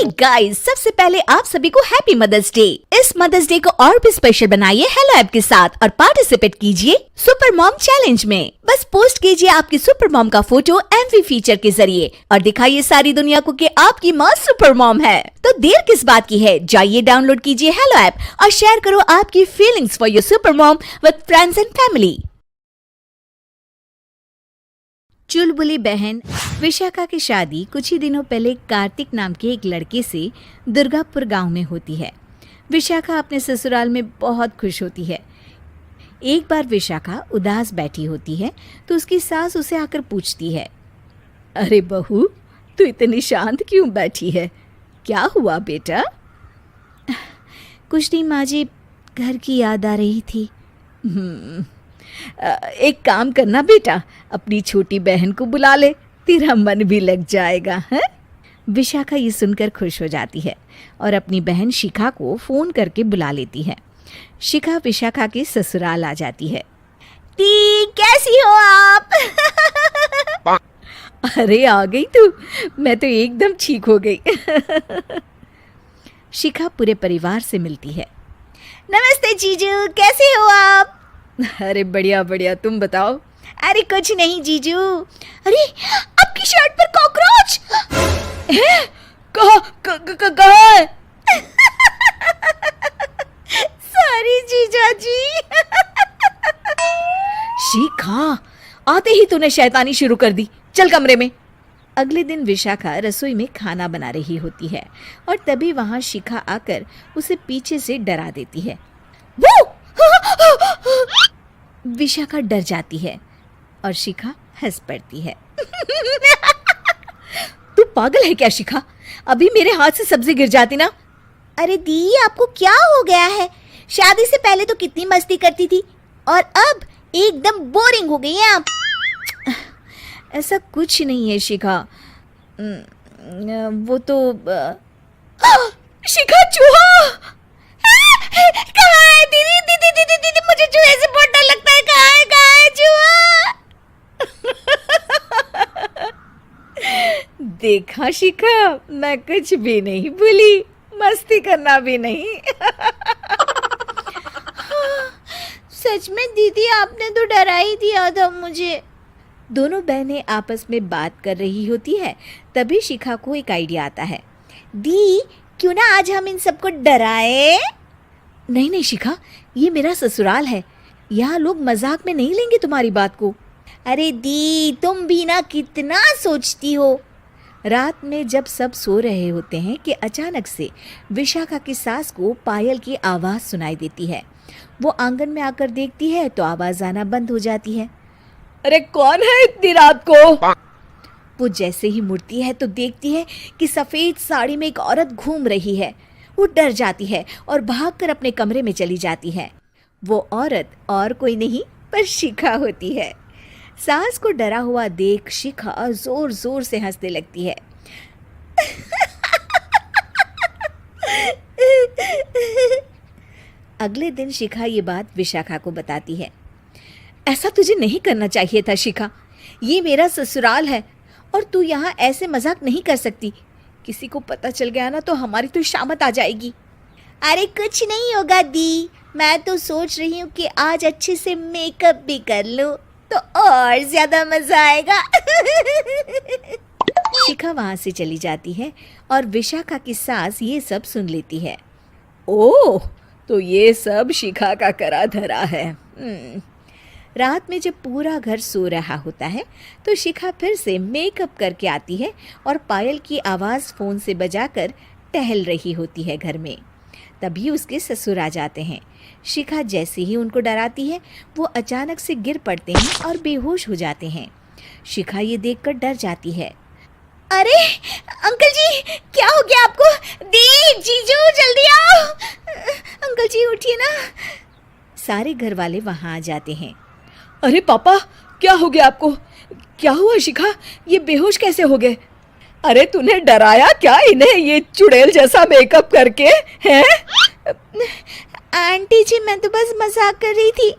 Hey guys, सबसे पहले आप सभी को हैप्पी मदर्स डे। इस मदर्स डे को और भी स्पेशल बनाइए हेलो ऐप के साथ और पार्टिसिपेट कीजिए सुपर मॉम चैलेंज में। बस पोस्ट कीजिए आपकी सुपर मॉम का फोटो एमवी फीचर के जरिए और दिखाइए सारी दुनिया को कि आपकी माँ सुपर मॉम है। तो देर किस बात की है, जाइए डाउनलोड कीजिए हेलो ऐप और शेयर करो आपकी feelings for your super mom with friends and family. चुलबुली बहन विशाखा की शादी कुछ ही दिनों पहले कार्तिक नाम के एक लड़के से दुर्गापुर गांव में होती है। विशाखा अपने ससुराल में बहुत खुश होती है। एक बार विशाखा उदास बैठी होती है तो उसकी सास उसे आकर पूछती है, अरे बहू, तू इतनी शांत क्यों बैठी है? क्या हुआ बेटा? कुछ नहीं माँ जी, घर की याद आ रही थी। एक काम करना बेटा, अपनी छोटी बहन को बुला ले, तेरा मन भी लग जाएगा है। विशाखा ये सुनकर खुश हो जाती है और अपनी बहन शिखा को फोन करके बुला लेती है। शिखा विशाखा के ससुराल आ जाती है। दी, कैसी हो आप? अरे आ गई तू, मैं तो एकदम ठीक हो गई। शिखा पूरे परिवार से मिलती है। नमस्ते जीजू, कैसे हो आप? अरे बढ़िया बढ़िया, तुम बताओ। अरे कुछ नहीं जीजू। अरे आपकी शर्ट पर कॉकरोच है? कहाँ है? सॉरी जीजा जी। शिखा, आते ही तूने शैतानी शुरू कर दी, चल कमरे में। अगले दिन विशाखा रसोई में खाना बना रही होती है और तभी वहां शिखा आकर उसे पीछे से डरा देती है। वो विशाखा डर जाती है और शिखा हंस पड़ती है। तू पागल है क्या शिखा? अभी मेरे हाथ से सब्जी गिर जाती ना। अरे दी, आपको क्या हो गया है? शादी से पहले तो कितनी मस्ती करती थी और अब एकदम बोरिंग हो गई हैं आप। ऐसा कुछ नहीं है शिखा, वो तो शिखा, चूहा कहाँ है? दीदी दीदी दीदी दीदी, मुझे चूहे से बहुत डर लगता है। कहाँ है चूहा? देखा शिखा, मैं कुछ भी नहीं भूली, मस्ती करना भी नहीं। सच में दीदी, आपने तो डरा ही दिया था मुझे। दोनों बहनें आपस में बात कर रही होती है, तभी शिखा को एक आइडिया आता है। दी, क्यों ना आज हम इन सबको डराए? नहीं नहीं शिखा, ये मेरा ससुराल है, यहाँ लोग मजाक में नहीं लेंगे तुम्हारी बात को। अरे दी, तुम भी ना कितना सोचती हो। रात में जब सब सो रहे होते हैं कि अचानक से विशाखा की सास को पायल की आवाज़ सुनाई देती है। वो आंगन में आकर देखती है तो आवाज़ आना बंद हो जाती है। अरे कौन है इतनी रात को? वो जैसे ही मुड़ती है तो देखती है कि सफ़ेद साड़ी में एक औरत घूम रही है। वो डर जाती है और भागकर अपने कमरे में चली जाती है। वो औरत और कोई नहीं पर शिखा होती है। सास को डरा हुआ देख शिखा जोर जोर से हंसने लगती है। अगले दिन शिखा ये बात विशाखा को बताती है। ऐसा तुझे नहीं करना चाहिए था शिखा, ये मेरा ससुराल है और तू यहाँ ऐसे मजाक नहीं कर सकती। किसी को पता चल गया ना तो हमारी तो शामत आ जाएगी। अरे कुछ नहीं होगा दी, मैं तो सोच रही हूँ कि आज अच्छे से मेकअप भी कर लूँ तो और ज्यादा मजा आएगा। शिखा वहाँ से चली जाती है और विशाखा की सास ये सब सुन लेती है। ओह, तो ये सब शिखा का करा धरा है। रात में जब पूरा घर सो रहा होता है तो शिखा फिर से मेकअप करके आती है और पायल की आवाज़ फ़ोन से बजाकर टहल रही होती है घर में। तभी उसके ससुर आ जाते हैं। शिखा जैसे ही उनको डराती है वो अचानक से गिर पड़ते हैं और बेहोश हो जाते हैं। शिखा ये देखकर डर जाती है। अरे अंकल जी, क्या हो गया आपको? दी, जीजू, जल्दी आओ। अंकल जी उठिए ना। सारे घर वाले वहाँ आ जाते हैं। अरे पापा, क्या हो गया आपको? क्या हुआ शिखा, ये बेहोश कैसे हो गए? अरे तूने डराया क्या इन्हें ये चुड़ैल जैसा मेकअप करके? हैं? आंटी जी, मैं तो बस मजाक कर रही थी,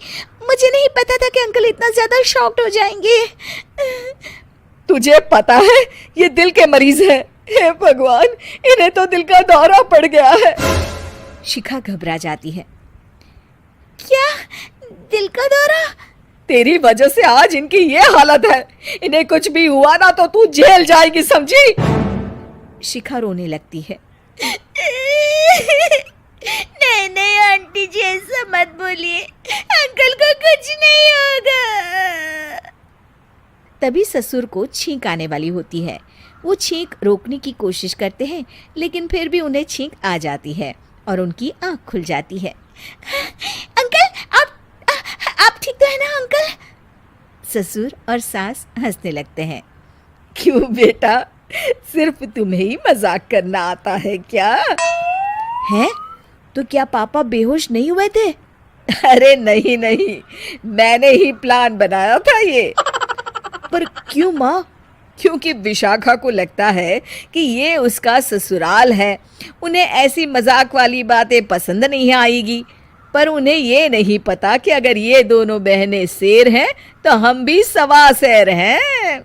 मुझे नहीं पता था कि अंकल इतना ज्यादा शॉक्ड हो जाएंगे। तुझे पता है ये दिल के मरीज है, हे भगवान, इन्हें तो दिल का दौरा पड़ गया है। शिखा घबरा जाती है। क्या दिल का दौरा? तेरी वजह से आज इनकी ये हालत है। इन्हें कुछ भी हुआ ना तो तू जेल जाएगी, समझी? शिखा रोने लगती है। नहीं नहीं आंटी जी, ऐसा मत बोलिए, अंकल को कुछ नहीं होगा। तभी ससुर को छींक आने वाली होती है। वो छींक रोकने की कोशिश करते हैं, लेकिन फिर भी उन्हें छींक आ जाती है और उनकी आंख खुल जाती है। अंकल, आप ठीक तो है ना अंकल? ससुर और सास हंसने लगते हैं। क्यों बेटा, सिर्फ तुम्हें ही मजाक करना आता है क्या? है तो क्या पापा बेहोश नहीं हुए थे? अरे नहीं नहीं, मैंने ही प्लान बनाया था ये। पर क्यों माँ? क्योंकि विशाखा को लगता है कि ये उसका ससुराल है, उन्हें ऐसी मजाक वाली बातें पसंद नहीं आएगी। पर उन्हें ये नहीं पता कि अगर ये दोनों बहनें शेर हैं तो हम भी सवा शेर हैं।